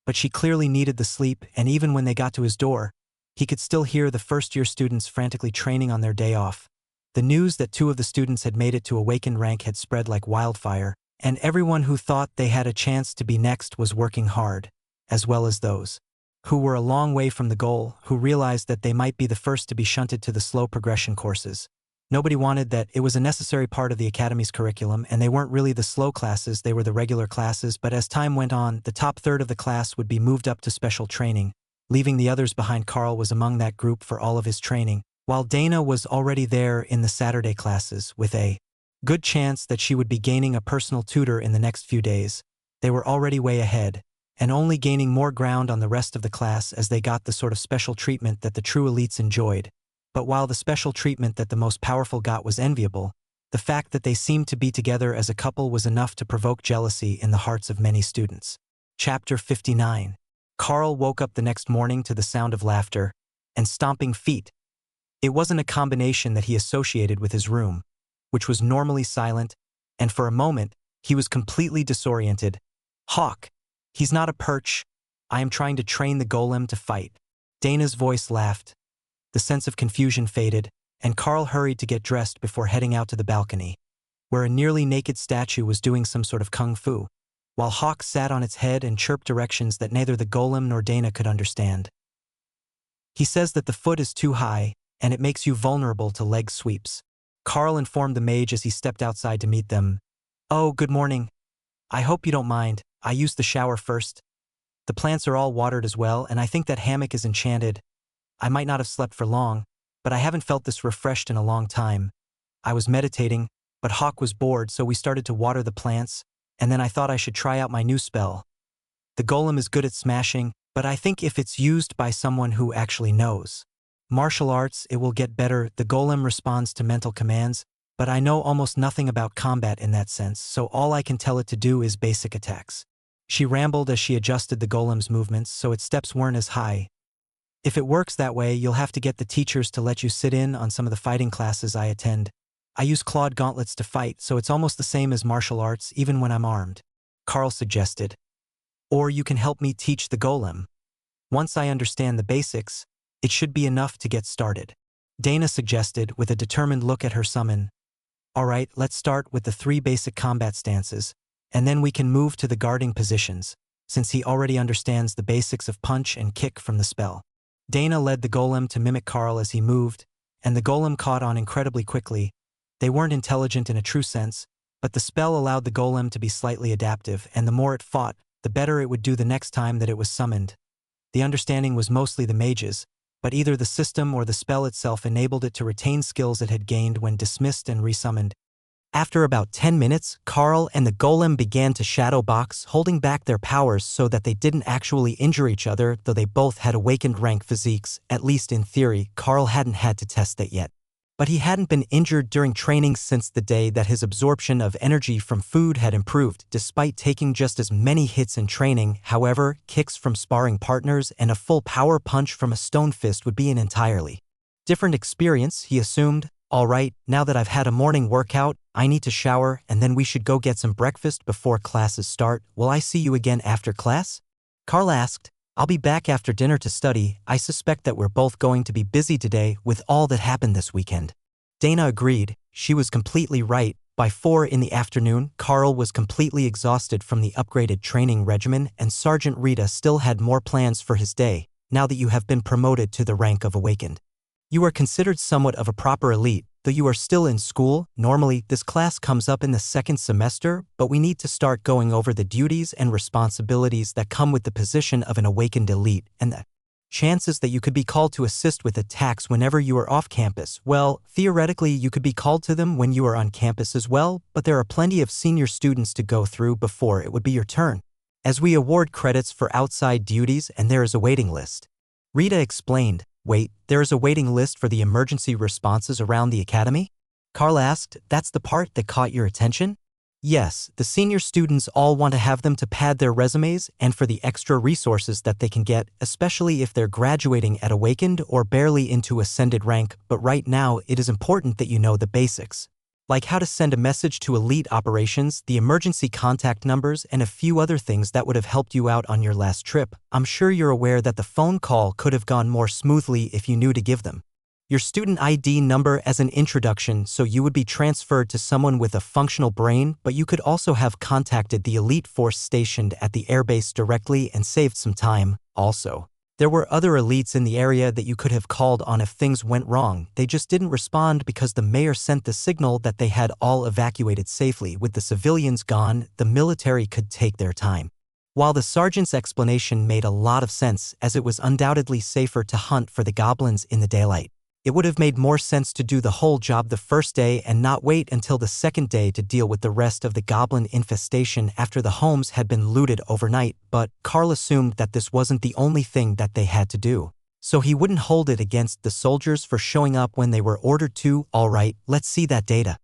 But she clearly needed the sleep, and even when they got to his door, he could still hear the first-year students frantically training on their day off. The news that 2 of the students had made it to awakened rank had spread like wildfire, and everyone who thought they had a chance to be next was working hard, as well as those who were a long way from the goal, who realized that they might be the first to be shunted to the slow progression courses. Nobody wanted that. It was a necessary part of the academy's curriculum, and they weren't really the slow classes, they were the regular classes, but as time went on, the top third of the class would be moved up to special training, leaving the others behind. Carl was among that group for all of his training, while Dana was already there in the Saturday classes, with a good chance that she would be gaining a personal tutor in the next few days. They were already way ahead, and only gaining more ground on the rest of the class as they got the sort of special treatment that the true elites enjoyed. But while the special treatment that the most powerful got was enviable, the fact that they seemed to be together as a couple was enough to provoke jealousy in the hearts of many students. Chapter 59. Carl woke up the next morning to the sound of laughter and stomping feet. It wasn't a combination that he associated with his room, which was normally silent, and for a moment, he was completely disoriented. Hawk. He's not a perch. I am trying to train the golem to fight. Dana's voice laughed. The sense of confusion faded, and Carl hurried to get dressed before heading out to the balcony, where a nearly naked statue was doing some sort of kung fu, while Hawk sat on its head and chirped directions that neither the golem nor Dana could understand. He says that the foot is too high, and it makes you vulnerable to leg sweeps. Carl informed the mage as he stepped outside to meet them. Oh, good morning. I hope you don't mind. I used the shower first. The plants are all watered as well, and I think that hammock is enchanted. I might not have slept for long, but I haven't felt this refreshed in a long time. I was meditating, but Hawk was bored, so we started to water the plants, and then I thought I should try out my new spell. The golem is good at smashing, but I think if it's used by someone who actually knows martial arts, it will get better. The golem responds to mental commands, but I know almost nothing about combat in that sense, so all I can tell it to do is basic attacks. She rambled as she adjusted the golem's movements so its steps weren't as high. If it works that way, you'll have to get the teachers to let you sit in on some of the fighting classes I attend. I use clawed gauntlets to fight, so it's almost the same as martial arts even when I'm armed. Carl suggested. Or you can help me teach the golem. Once I understand the basics, it should be enough to get started. Dana suggested with a determined look at her summon. Alright, let's start with the 3 basic combat stances, and then we can move to the guarding positions, since he already understands the basics of punch and kick from the spell. Dana led the golem to mimic Carl as he moved, and the golem caught on incredibly quickly. They weren't intelligent in a true sense, but the spell allowed the golem to be slightly adaptive, and the more it fought, the better it would do the next time that it was summoned. The understanding was mostly the mage's, but either the system or the spell itself enabled it to retain skills it had gained when dismissed and resummoned. After about 10 minutes, Carl and the golem began to shadow box, holding back their powers so that they didn't actually injure each other, though they both had awakened rank physiques. At least in theory, Carl hadn't had to test that yet. But he hadn't been injured during training since the day that his absorption of energy from food had improved, despite taking just as many hits in training. However, kicks from sparring partners and a full power punch from a stone fist would be an entirely different experience, he assumed. Alright, now that I've had a morning workout, I need to shower and then we should go get some breakfast before classes start. Will I see you again after class? Carl asked. I'll be back after dinner to study. I suspect that we're both going to be busy today with all that happened this weekend. Dana agreed. She was completely right. By 4 in the afternoon, Carl was completely exhausted from the upgraded training regimen and Sergeant Rita still had more plans for his day, now that you have been promoted to the rank of Awakened. You are considered somewhat of a proper elite, though you are still in school. Normally, this class comes up in the second semester, but we need to start going over the duties and responsibilities that come with the position of an Awakened elite and the chances that you could be called to assist with attacks whenever you are off campus. Well, theoretically, you could be called to them when you are on campus as well, but there are plenty of senior students to go through before it would be your turn, as we award credits for outside duties and there is a waiting list. Rita explained. Wait, there is a waiting list for the emergency responses around the academy? Carl asked. That's the part that caught your attention? Yes, the senior students all want to have them to pad their resumes and for the extra resources that they can get, especially if they're graduating at Awakened or barely into Ascended rank, but right now it is important that you know the basics. Like how to send a message to elite operations, the emergency contact numbers, and a few other things that would have helped you out on your last trip. I'm sure you're aware that the phone call could have gone more smoothly if you knew to give them your student ID number as an introduction, so you would be transferred to someone with a functional brain, but you could also have contacted the elite force stationed at the airbase directly and saved some time. Also, there were other elites in the area that you could have called on if things went wrong. They just didn't respond because the mayor sent the signal that they had all evacuated safely. With the civilians gone, the military could take their time. While the sergeant's explanation made a lot of sense, as it was undoubtedly safer to hunt for the goblins in the daylight, it would have made more sense to do the whole job the first day and not wait until the second day to deal with the rest of the goblin infestation after the homes had been looted overnight, but Carl assumed that this wasn't the only thing that they had to do, so he wouldn't hold it against the soldiers for showing up when they were ordered to. Alright, let's see that data.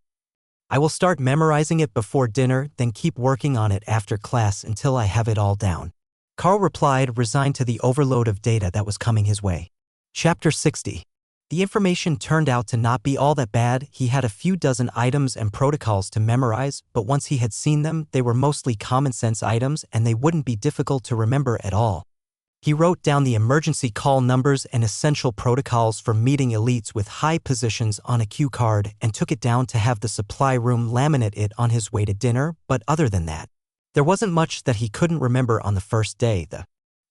I will start memorizing it before dinner, then keep working on it after class until I have it all down. Carl replied, resigned to the overload of data that was coming his way. Chapter 60. The information turned out to not be all that bad. He had a few dozen items and protocols to memorize, but once he had seen them, they were mostly common sense items and they wouldn't be difficult to remember at all. He wrote down the emergency call numbers and essential protocols for meeting elites with high positions on a cue card and took it down to have the supply room laminate it on his way to dinner, but other than that, there wasn't much that he couldn't remember on the first day. The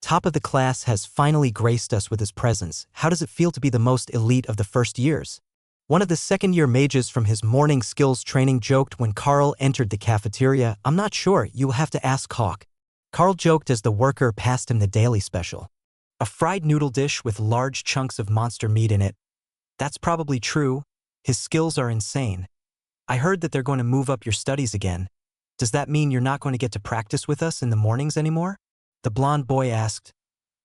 top of the class has finally graced us with his presence. How does it feel to be the most elite of the first years? One of the second-year mages from his morning skills training joked when Carl entered the cafeteria. I'm not sure, you will have to ask Hawk. Carl joked as the worker passed him the daily special, a fried noodle dish with large chunks of monster meat in it. That's probably true. His skills are insane. I heard that they're going to move up your studies again. Does that mean you're not going to get to practice with us in the mornings anymore? The blonde boy asked.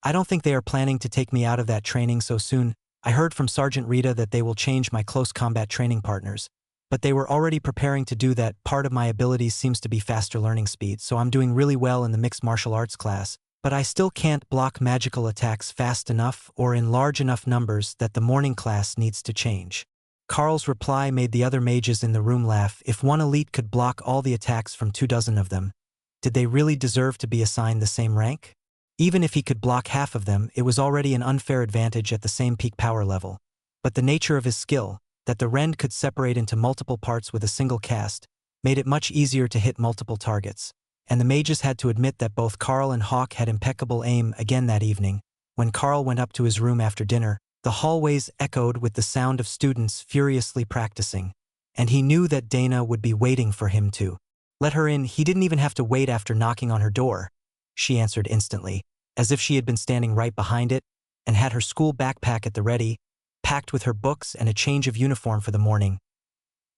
I don't think they are planning to take me out of that training so soon. I heard from Sergeant Rita that they will change my close combat training partners. But they were already preparing to do that. Part of my abilities seems to be faster learning speed, so I'm doing really well in the mixed martial arts class. But I still can't block magical attacks fast enough or in large enough numbers that the morning class needs to change. Carl's reply made the other mages in the room laugh. If one elite could block all the attacks from 24 of them, did they really deserve to be assigned the same rank? Even if he could block half of them, it was already an unfair advantage at the same peak power level. But the nature of his skill, that the rend could separate into multiple parts with a single cast, made it much easier to hit multiple targets. And the mages had to admit that both Carl and Hawk had impeccable aim. Again that evening, when Carl went up to his room after dinner, the hallways echoed with the sound of students furiously practicing, and he knew that Dana would be waiting for him to let her in. He didn't even have to wait after knocking on her door. She answered instantly, as if she had been standing right behind it, and had her school backpack at the ready, packed with her books and a change of uniform for the morning.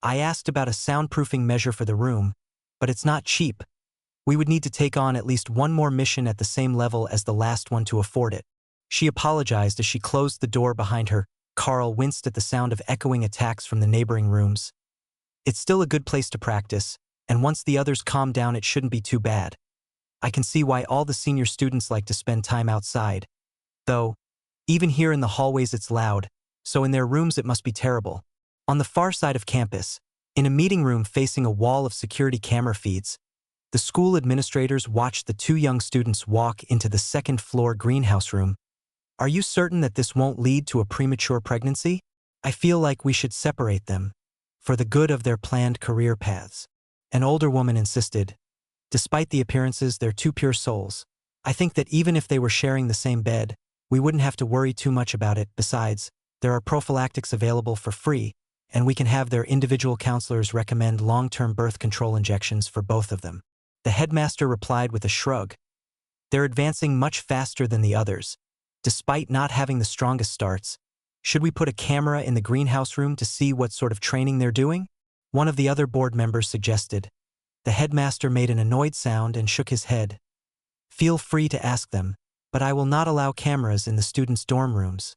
I asked about a soundproofing measure for the room, but it's not cheap. We would need to take on at least one more mission at the same level as the last one to afford it. She apologized as she closed the door behind her. Carl winced at the sound of echoing attacks from the neighboring rooms. It's still a good place to practice, and once the others calm down it shouldn't be too bad. I can see why all the senior students like to spend time outside. Though, even here in the hallways it's loud, so in their rooms it must be terrible. On the far side of campus, in a meeting room facing a wall of security camera feeds, the school administrators watched the two young students walk into the second-floor greenhouse room. Are you certain that this won't lead to a premature pregnancy? I feel like we should separate them, for the good of their planned career paths. An older woman insisted. Despite the appearances, they're two pure souls. I think that even if they were sharing the same bed, we wouldn't have to worry too much about it. Besides, there are prophylactics available for free, and we can have their individual counselors recommend long-term birth control injections for both of them. The headmaster replied with a shrug. They're advancing much faster than the others, despite not having the strongest starts. Should we put a camera in the greenhouse room to see what sort of training they're doing? One of the other board members suggested. The headmaster made an annoyed sound and shook his head. Feel free to ask them, but I will not allow cameras in the students' dorm rooms.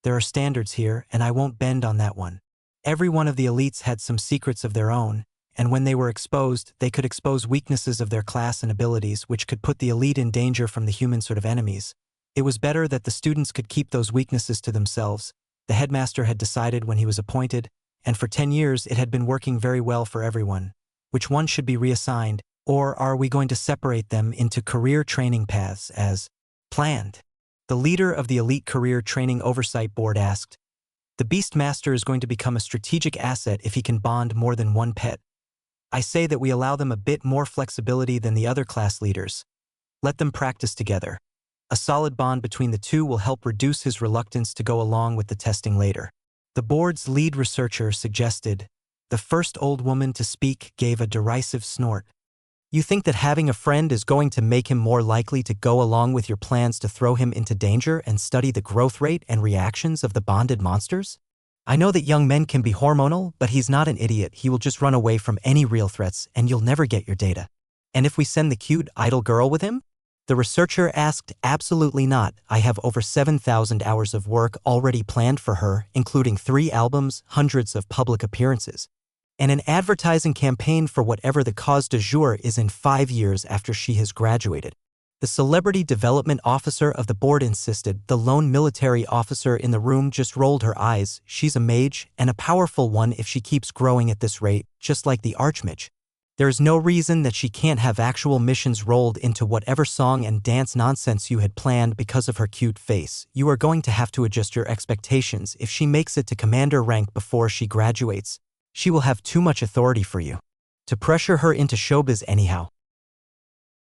There are standards here, and I won't bend on that one. Every one of the elites had some secrets of their own, and when they were exposed, they could expose weaknesses of their class and abilities which could put the elite in danger from the human sort of enemies. It was better that the students could keep those weaknesses to themselves. The headmaster had decided when he was appointed, and for 10 years it had been working very well for everyone. Which one should be reassigned, or are we going to separate them into career training paths as planned? The leader of the Elite Career Training Oversight Board asked. The Beastmaster is going to become a strategic asset if he can bond more than one pet. I say that we allow them a bit more flexibility than the other class leaders. Let them practice together. A solid bond between the two will help reduce his reluctance to go along with the testing later. The board's lead researcher suggested. The first old woman to speak gave a derisive snort. You think that having a friend is going to make him more likely to go along with your plans to throw him into danger and study the growth rate and reactions of the bonded monsters? I know that young men can be hormonal, but he's not an idiot. He will just run away from any real threats and you'll never get your data. And if we send the cute, idle girl with him? The researcher asked. Absolutely not. I have over 7,000 hours of work already planned for her, including 3 albums, hundreds of public appearances, and an advertising campaign for whatever the cause du jour is in 5 years after she has graduated. The celebrity development officer of the board insisted. The lone military officer in the room just rolled her eyes. She's a mage, and a powerful one if she keeps growing at this rate, just like the archmage. There is no reason that she can't have actual missions rolled into whatever song and dance nonsense you had planned because of her cute face. You are going to have to adjust your expectations. If she makes it to commander rank before she graduates, she will have too much authority for you to pressure her into showbiz anyhow.